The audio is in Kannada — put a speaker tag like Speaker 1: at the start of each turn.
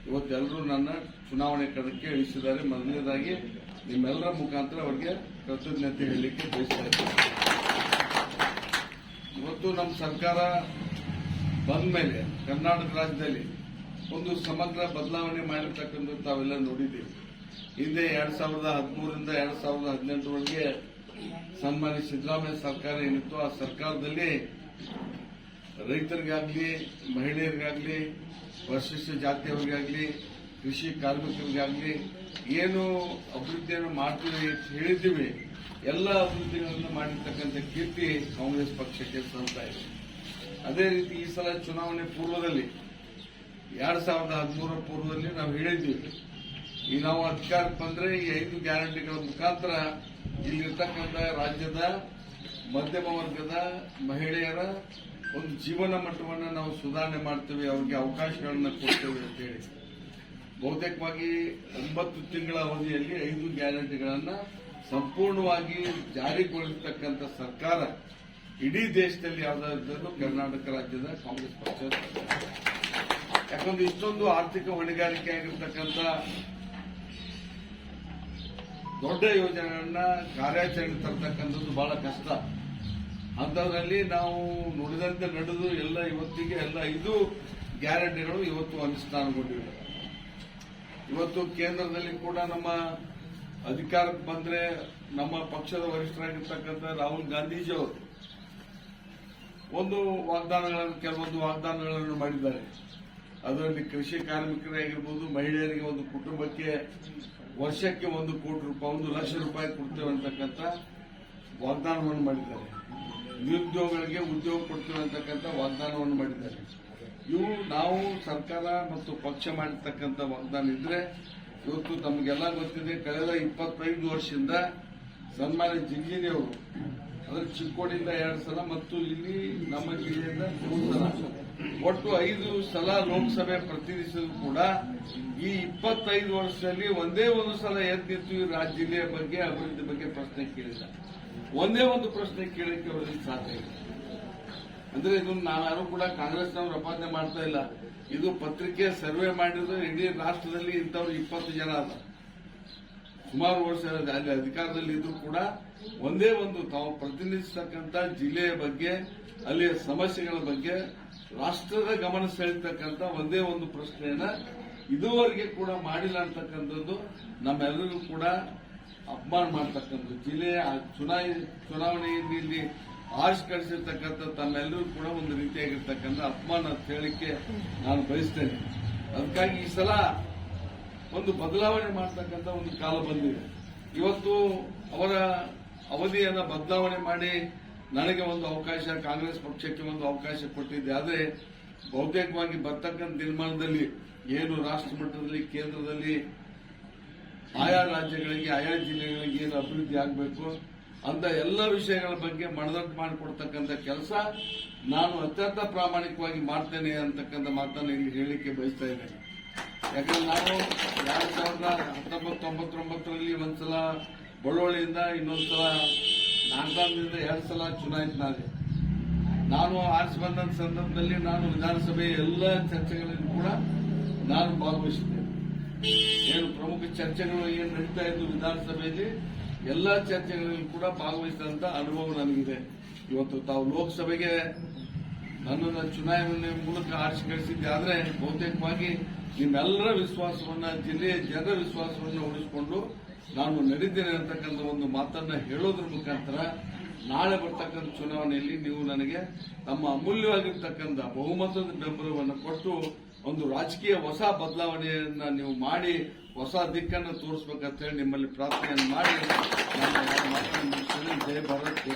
Speaker 1: ಇವತ್ತೆಲ್ಲರೂ ನನ್ನ ಚುನಾವಣೆ ಕಣಕ್ಕೆ ಇಳಿಸಿದ್ದಾರೆ. ಮೊದಲನೇದಾಗಿ ನಿಮ್ಮೆಲ್ಲರ ಮುಖಾಂತರ ಅವರಿಗೆ ಕೃತಜ್ಞತೆ ಹೇಳಲಿಕ್ಕೆ ಬಯಸ್ತಾ ಇದ್ದೀನಿ. ಇವತ್ತು ನಮ್ಮ ಸರ್ಕಾರ ಬಂದ ಮೇಲೆ ಕರ್ನಾಟಕ ರಾಜ್ಯದಲ್ಲಿ ಒಂದು ಸಮಗ್ರ ಬದಲಾವಣೆ ಮಾಡಿರ್ತಕ್ಕಂಥ ತಾವೆಲ್ಲ ನೋಡಿದ್ದೀವಿ. ಹಿಂದೆ 2013ರಿಂದ 2018ವರೆಗೆ ಸನ್ಮಾನ್ಯ ಸಿದ್ದರಾಮಯ್ಯ ಸರ್ಕಾರ ಏನಿತ್ತು, ಆ ಸರ್ಕಾರದಲ್ಲಿ ರೈತರಿಗಾಗಲಿ, ಮಹಿಳೆಯರಿಗಾಗಲಿ, ಪರಿಶಿಷ್ಟ ಜಾತಿಯವರಿಗಾಗಲಿ, ಕೃಷಿ ಕಾರ್ಮಿಕರಿಗಾಗಲಿ ಏನು ಅಭಿವೃದ್ಧಿಯನ್ನು ಮಾಡ್ತೀವಿ ಅಂತ ಹೇಳಿದ್ದೀವಿ, ಎಲ್ಲ ಅಭಿವೃದ್ಧಿಗಳನ್ನು ಮಾಡಿರ್ತಕ್ಕಂಥ ಕೀರ್ತಿ ಕಾಂಗ್ರೆಸ್ ಪಕ್ಷಕ್ಕೆ ಸಲ್ತಾ ಇದೆ. ಅದೇ ರೀತಿ ಈ ಸಲ ಚುನಾವಣೆ ಪೂರ್ವದಲ್ಲಿ 2013 ಪೂರ್ವದಲ್ಲಿ ನಾವು ಹೇಳಿದ್ದೀವಿ, ಈ ನಾವು ಅಧಿಕಾರಕ್ಕೆ ಬಂದ್ರೆ ಈ 5 ಗ್ಯಾರಂಟಿಗಳ ಮುಖಾಂತರ ಇಲ್ಲಿರ್ತಕ್ಕಂಥ ರಾಜ್ಯದ ಮಧ್ಯಮ ವರ್ಗದ ಮಹಿಳೆಯರ ಒಂದು ಜೀವನ ಮಟ್ಟವನ್ನು ನಾವು ಸುಧಾರಣೆ ಮಾಡ್ತೇವೆ, ಅವರಿಗೆ ಅವಕಾಶಗಳನ್ನು ಕೊಡ್ತೇವೆ ಅಂತ ಹೇಳಿ ಬಹುತೇಕವಾಗಿ 9 ತಿಂಗಳ ಅವಧಿಯಲ್ಲಿ 5 ಗ್ಯಾರಂಟಿಗಳನ್ನು ಸಂಪೂರ್ಣವಾಗಿ ಜಾರಿಗೊಳಿಸತಕ್ಕಂಥ ಸರ್ಕಾರ ಇಡೀ ದೇಶದಲ್ಲಿ ಯಾವುದಾದ್ರೂ ಕರ್ನಾಟಕ ರಾಜ್ಯದ ಕಾಂಗ್ರೆಸ್ ಪಕ್ಷ. ಯಾಕಂದ್ರೆ ಇಷ್ಟೊಂದು ಆರ್ಥಿಕ ಹೊಣೆಗಾರಿಕೆ ಆಗಿರ್ತಕ್ಕಂಥ ದೊಡ್ಡ ಯೋಜನೆಗಳನ್ನ ಕಾರ್ಯಾಚರಣೆ ತರತಕ್ಕಂಥದ್ದು ಬಹಳ ಕಷ್ಟ. ಅಂಥದ್ರಲ್ಲಿ ನಾವು ನುಡಿದಂತೆ ನಡೆದು ಇವತ್ತಿಗೆ 5 ಗ್ಯಾರಂಟಿಗಳು ಇವತ್ತು ಅನುಷ್ಠಾನಗೊಂಡಿವೆ. ಇವತ್ತು ಕೇಂದ್ರದಲ್ಲಿ ಕೂಡ ನಮ್ಮ ಅಧಿಕಾರಕ್ಕೆ ಬಂದ್ರೆ ನಮ್ಮ ಪಕ್ಷದ ವರಿಷ್ಠರಾಗಿರ್ತಕ್ಕಂಥ ರಾಹುಲ್ ಗಾಂಧೀಜಿ ಅವರು ಕೆಲವೊಂದು ವಾಗ್ದಾನಗಳನ್ನು ಮಾಡಿದ್ದಾರೆ. ಅದರಲ್ಲಿ ಕೃಷಿ ಕಾರ್ಮಿಕರಾಗಿರ್ಬೋದು, ಮಹಿಳೆಯರಿಗೆ ಒಂದು ಕುಟುಂಬಕ್ಕೆ ವರ್ಷಕ್ಕೆ 1 ಕೋಟಿ ರೂಪಾಯಿ, 1 ಲಕ್ಷ ರೂಪಾಯಿ ಕೊಡ್ತೇವೆ ಅಂತಕ್ಕಂಥ ವಾಗ್ದಾನವನ್ನು ಮಾಡಿದ್ದಾರೆ. ನಿರುದ್ಯೋಗಿಗಳಿಗೆ ಉದ್ಯೋಗ ಕೊಡ್ತೇವೆ ಅಂತಕ್ಕಂಥ ವಾಗ್ದಾನವನ್ನು ಮಾಡಿದ್ದಾರೆ. ಇವು ನಾವು ಸರ್ಕಾರ ಮತ್ತು ಪಕ್ಷ ಮಾಡಿರ್ತಕ್ಕಂಥ ವಾಗ್ದಾನ ಇದ್ರೆ ಇವತ್ತು ತಮಗೆಲ್ಲ ಗೊತ್ತಿದೆ, ಕಳೆದ 25 ವರ್ಷದಿಂದ ಸನ್ಮಾನ್ಯ ಜಿಂಜಿನಿಯವರು ಅದರ ಚಿಕ್ಕೋಡಿಯಿಂದ 2 ಸಲ ಮತ್ತು ಇಲ್ಲಿ ನಮ್ಮ ಜಿಲ್ಲೆಯಿಂದ 3 ಸಲ, ಒಟ್ಟು 5 ಸಲ ಲೋಕಸಭೆ ಪ್ರತಿನಿಧಿಸಿದ್ರು ಕೂಡ ಈ 25 ವರ್ಷದಲ್ಲಿ ಒಂದೇ ಒಂದು ಸಲ ಎದ್ದಿತ್ತು ಈ ಜಿಲ್ಲೆಯ ಬಗ್ಗೆ, ಅಭಿವೃದ್ಧಿ ಬಗ್ಗೆ ಪ್ರಶ್ನೆ ಕೇಳಿಲ್ಲ. ಒಂದೇ ಒಂದು ಪ್ರಶ್ನೆ ಕೇಳಕ್ಕೆ ಅವರಿಗೆ ಸಾಧ್ಯ ಇಲ್ಲ. ಅಂದ್ರೆ ಇದನ್ನು ನಾವ್ಯಾರು ಕೂಡ ಕಾಂಗ್ರೆಸ್ನವರು ಅಪಾದನೆ ಮಾಡ್ತಾ ಇಲ್ಲ. ಇದು ಪತ್ರಿಕೆ ಸರ್ವೆ ಮಾಡಿದ್ರೆ ಇಡೀ ರಾಷ್ಟ್ರದಲ್ಲಿ ಇಂಥವ್ರು 20 ಜನ ಅದ, ಸುಮಾರು ವರ್ಷ ಅಲ್ಲಿ ಅಧಿಕಾರದಲ್ಲಿ ಇದ್ರು ಕೂಡ ಒಂದೇ ಒಂದು ತಾವು ಪ್ರತಿನಿಧಿಸತಕ್ಕಂಥ ಜಿಲ್ಲೆಯ ಬಗ್ಗೆ, ಅಲ್ಲಿಯ ಸಮಸ್ಯೆಗಳ ಬಗ್ಗೆ ರಾಷ್ಟ್ರದ ಗಮನ ಸೆಳೆತಕ್ಕಂಥ ಒಂದೇ ಒಂದು ಪ್ರಶ್ನೆಯನ್ನ ಇದುವರೆಗೆ ಕೂಡ ಮಾಡಿಲ್ಲ ಅಂತಕ್ಕಂಥದ್ದು ನಮ್ಮೆಲ್ಲರಿಗೂ ಕೂಡ ಅಪಮಾನ ಮಾಡತಕ್ಕಂಥದ್ದು. ಜಿಲ್ಲೆಯ ಚುನಾವಣೆಯಲ್ಲಿ ಇಲ್ಲಿ ಆರ್ಸ್ ಕಳಿಸಿರ್ತಕ್ಕಂಥ ತಮ್ಮೆಲ್ಲರೂ ಕೂಡ ಒಂದು ರೀತಿಯಾಗಿರ್ತಕ್ಕಂಥ ಅಪಮಾನ ಅಂತ ಹೇಳಿಕ್ಕೆ ನಾನು ಬಯಸ್ತೇನೆ. ಅದಕ್ಕಾಗಿ ಈ ಸಲ ಒಂದು ಬದಲಾವಣೆ ಮಾಡತಕ್ಕಂಥ ಒಂದು ಕಾಲ ಬಂದಿದೆ. ಇವತ್ತು ಅವರ ಅವಧಿಯನ್ನು ಬದಲಾವಣೆ ಮಾಡಿ ನನಗೆ ಒಂದು ಅವಕಾಶ, ಕಾಂಗ್ರೆಸ್ ಪಕ್ಷಕ್ಕೆ ಒಂದು ಅವಕಾಶ ಕೊಟ್ಟಿದ್ದೆ. ಆದರೆ ಬಹುತೇಕವಾಗಿ ಬರ್ತಕ್ಕಂಥ ನಿರ್ಮಾಣದಲ್ಲಿ ಏನು ರಾಷ್ಟ್ರ ಮಟ್ಟದಲ್ಲಿ, ಕೇಂದ್ರದಲ್ಲಿ ಆಯಾ ರಾಜ್ಯಗಳಿಗೆ, ಆಯಾ ಜಿಲ್ಲೆಗಳಿಗೆ ಏನು ಅಭಿವೃದ್ಧಿ ಆಗಬೇಕು ಅಂತ ಎಲ್ಲ ವಿಷಯಗಳ ಬಗ್ಗೆ ಮನದಟ್ಟು ಮಾಡಿಕೊಡ್ತಕ್ಕಂಥ ಕೆಲಸ ನಾನು ಅತ್ಯಂತ ಪ್ರಾಮಾಣಿಕವಾಗಿ ಮಾಡ್ತೇನೆ ಅಂತಕ್ಕಂಥ ಮಾತನ್ನು ಇಲ್ಲಿ ಹೇಳಲಿಕ್ಕೆ ಬಯಸ್ತಾ ಇದ್ದೇನೆ. ಯಾಕಂದ್ರೆ ನಾನು 1999ರಲ್ಲಿ ಒಂದ್ಸಲ ಬಳ್ಳೋಳಿಯಿಂದ, ಇನ್ನೊಂದ್ಸಲ ನಾಗರಾಮದಿಂದ 2 ಸಲ ಚುನಾಯಿತನಾದೆ. ನಾನು ಆರಿಸಿ ಬಂದ ಸಂದರ್ಭದಲ್ಲಿ ನಾನು ವಿಧಾನಸಭೆಯ ಎಲ್ಲ ಚರ್ಚೆಗಳಲ್ಲಿ ಕೂಡ ನಾನು ಭಾಗವಹಿಸಿದ್ದೇನೆ. ಏನು ಪ್ರಮುಖ ಚರ್ಚೆಗಳು ಏನು ನಡೀತಾ ಇದ್ದು ವಿಧಾನಸಭೆಯಲ್ಲಿ ಎಲ್ಲ ಚರ್ಚೆಗಳಲ್ಲಿ ಕೂಡ ಭಾಗವಹಿಸಿದಂತ ಅನುಭವ ನನಗಿದೆ. ಇವತ್ತು ತಾವು ಲೋಕಸಭೆಗೆ ನನ್ನನ್ನು ಚುನಾವಣೆ ಮೂಲಕ ಆರಿಸಿ ಕಳಿಸಿದ್ದೆ. ಆದರೆ ಬಹುತೇಕವಾಗಿ ನಿಮ್ಮೆಲ್ಲರ ವಿಶ್ವಾಸವನ್ನ, ಜಿಲ್ಲೆಯ ಜನರ ವಿಶ್ವಾಸವನ್ನು ಉಳಿಸಿಕೊಂಡು ನಾನು ನಡೆದಿದ್ದೇನೆ ಅಂತಕ್ಕಂಥ ಒಂದು ಮಾತನ್ನ ಹೇಳೋದ್ರ ಮುಖಾಂತರ ನಾಳೆ ಬರ್ತಕ್ಕಂಥ ಚುನಾವಣೆಯಲ್ಲಿ ನೀವು ನನಗೆ ತಮ್ಮ ಅಮೂಲ್ಯವಾಗಿರ್ತಕ್ಕಂಥ ಬಹುಮತದ ಬೆಂಬಲವನ್ನು ಕೊಟ್ಟು ಒಂದು ರಾಜಕೀಯ ಹೊಸ ಬದಲಾವಣೆಯನ್ನ ನೀವು ಮಾಡಿ ಹೊಸ ದಿಕ್ಕನ್ನು ತೋರಿಸಬೇಕಂತ ಹೇಳಿ ನಿಮ್ಮಲ್ಲಿ ಪ್ರಾರ್ಥನೆಯನ್ನು ಮಾಡಿ ನಾನು ಮಾತನ್ನು ಮುಗಿಸ್ತೇನೆ. ಜೈ ಭಾರತ್.